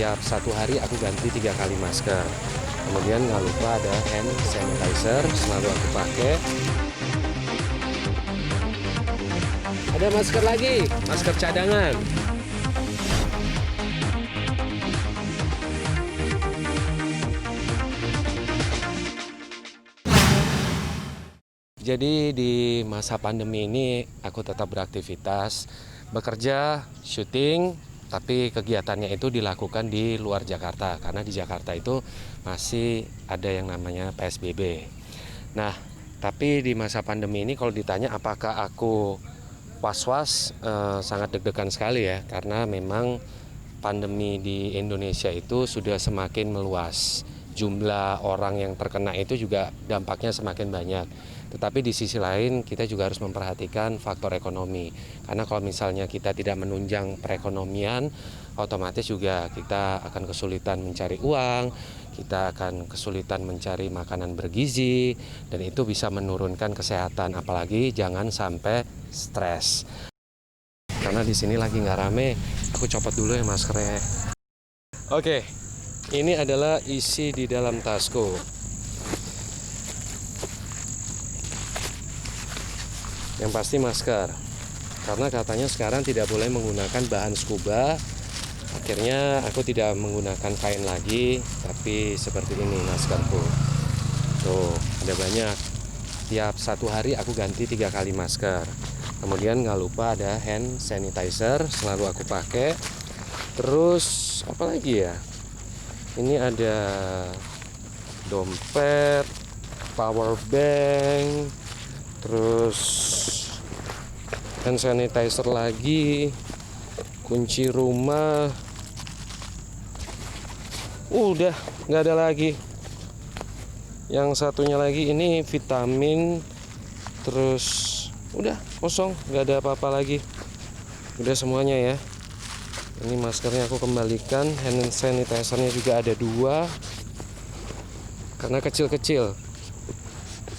tiap 1 hari aku ganti 3 kali masker. Kemudian nggak lupa ada hand sanitizer, selalu aku pakai. Ada masker lagi, masker cadangan. Jadi di masa pandemi ini aku tetap beraktivitas, bekerja, syuting, tapi kegiatannya itu dilakukan di luar Jakarta karena di Jakarta itu masih ada yang namanya PSBB. Nah, tapi di masa pandemi ini kalau ditanya apakah aku was-was, sangat deg-degan sekali ya karena memang pandemi di Indonesia itu sudah semakin meluas. Jumlah orang yang terkena itu juga dampaknya semakin banyak. Tetapi di sisi lain kita juga harus memperhatikan faktor ekonomi. Karena kalau misalnya kita tidak menunjang perekonomian, otomatis juga kita akan kesulitan mencari uang, kita akan kesulitan mencari makanan bergizi, dan itu bisa menurunkan kesehatan. Apalagi jangan sampai stres. Karena di sini lagi nggak rame, aku copot dulu ya maskernya. Oke, ini adalah isi di dalam tasku. Yang pasti masker, karena katanya sekarang tidak boleh menggunakan bahan scuba. Akhirnya aku tidak menggunakan kain lagi, tapi seperti ini maskerku. Tuh, ada banyak. Tiap 1 hari aku ganti 3 kali masker. Kemudian nggak lupa ada hand sanitizer, selalu aku pakai. Terus apa lagi ya? Ini ada dompet, power bank, terus hand sanitizer lagi, kunci rumah. Udah nggak ada lagi. Yang satunya lagi ini vitamin, terus udah kosong, nggak ada apa-apa lagi. Udah semuanya ya. Ini maskernya aku kembalikan, hand sanitizer-nya juga ada 2 karena kecil-kecil.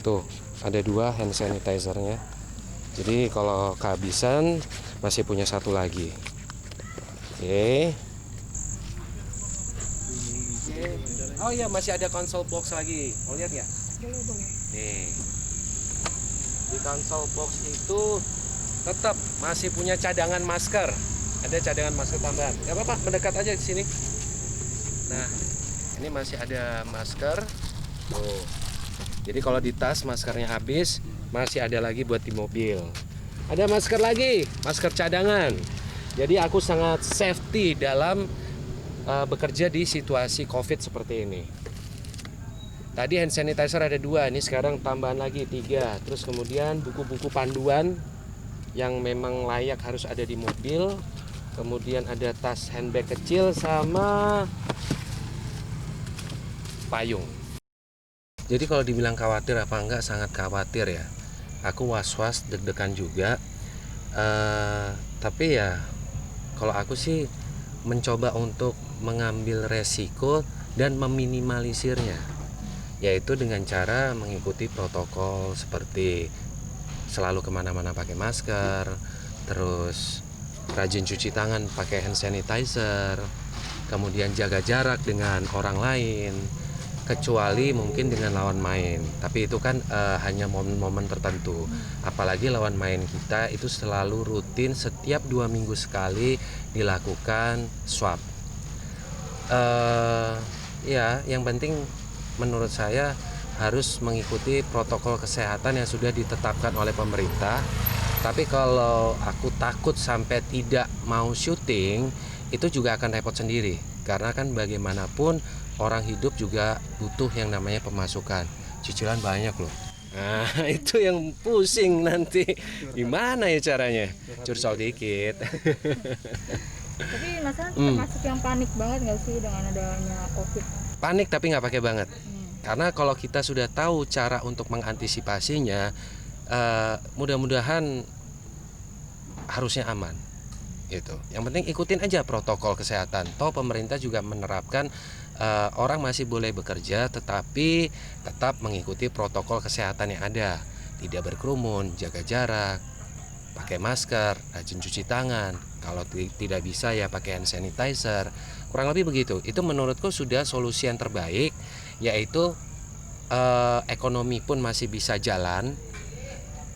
Tuh, ada 2 hand sanitizer-nya. Jadi kalau kehabisan masih punya 1 lagi. Oke. Oh iya, masih ada console box lagi. Mau lihat ya? Boleh. Nih. Di console box itu tetap masih punya cadangan masker. Ada cadangan masker tambahan. Gak apa-apa, mendekat aja di sini. Nah, ini masih ada masker. Tuh. Jadi kalau di tas maskernya habis, masih ada lagi buat di mobil. Ada masker lagi, masker cadangan. Jadi aku sangat safety dalam bekerja di situasi COVID seperti ini. Tadi hand sanitizer ada 2, ini sekarang tambahan lagi 3. Terus kemudian buku-buku panduan yang memang layak harus ada di mobil. Kemudian ada tas handbag kecil sama payung. Jadi kalau dibilang khawatir apa enggak, sangat khawatir ya. Aku was-was, deg-degan juga. Tapi ya kalau aku sih mencoba untuk mengambil resiko dan meminimalisirnya, yaitu dengan cara mengikuti protokol seperti selalu kemana-mana pakai masker, terus rajin cuci tangan pakai hand sanitizer, kemudian jaga jarak dengan orang lain, kecuali mungkin dengan lawan main. Tapi itu kan hanya momen-momen tertentu. Apalagi lawan main kita itu selalu rutin setiap 2 minggu sekali dilakukan swab. Ya, yang penting menurut saya harus mengikuti protokol kesehatan yang sudah ditetapkan oleh pemerintah. Tapi kalau aku takut sampai tidak mau syuting, itu juga akan repot sendiri. Karena kan bagaimanapun orang hidup juga butuh yang namanya pemasukan. Cicilan banyak loh. Nah, itu yang pusing nanti. Gimana ya caranya? Curcol dikit. Tapi masalah termasuk yang panik banget nggak sih dengan adanya COVID? Panik tapi nggak pakai banget. Karena kalau kita sudah tahu cara untuk mengantisipasinya, mudah-mudahan harusnya aman. Gitu. Yang penting ikutin aja protokol kesehatan. Toh pemerintah juga menerapkan orang masih boleh bekerja, tetapi tetap mengikuti protokol kesehatan yang ada. Tidak berkerumun, jaga jarak, pakai masker, rajin cuci tangan. Kalau tidak bisa ya pakai hand sanitizer. Kurang lebih begitu. Itu menurutku sudah solusi yang terbaik, yaitu ekonomi pun masih bisa jalan,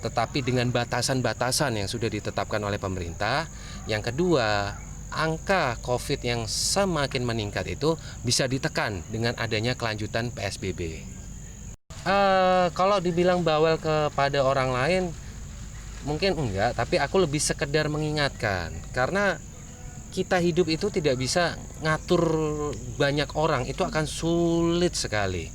tetapi dengan batasan-batasan yang sudah ditetapkan oleh pemerintah. Yang kedua, angka COVID yang semakin meningkat itu bisa ditekan dengan adanya kelanjutan PSBB. Kalau dibilang bawel kepada orang lain, mungkin enggak, tapi aku lebih sekedar mengingatkan. Karena kita hidup itu tidak bisa ngatur banyak orang, itu akan sulit sekali.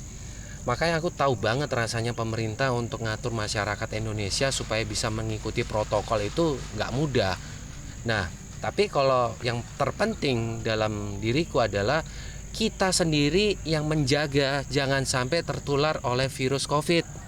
Makanya aku tahu banget rasanya pemerintah untuk ngatur masyarakat Indonesia supaya bisa mengikuti protokol itu nggak mudah. Nah, tapi kalau yang terpenting dalam diriku adalah kita sendiri yang menjaga jangan sampai tertular oleh virus COVID.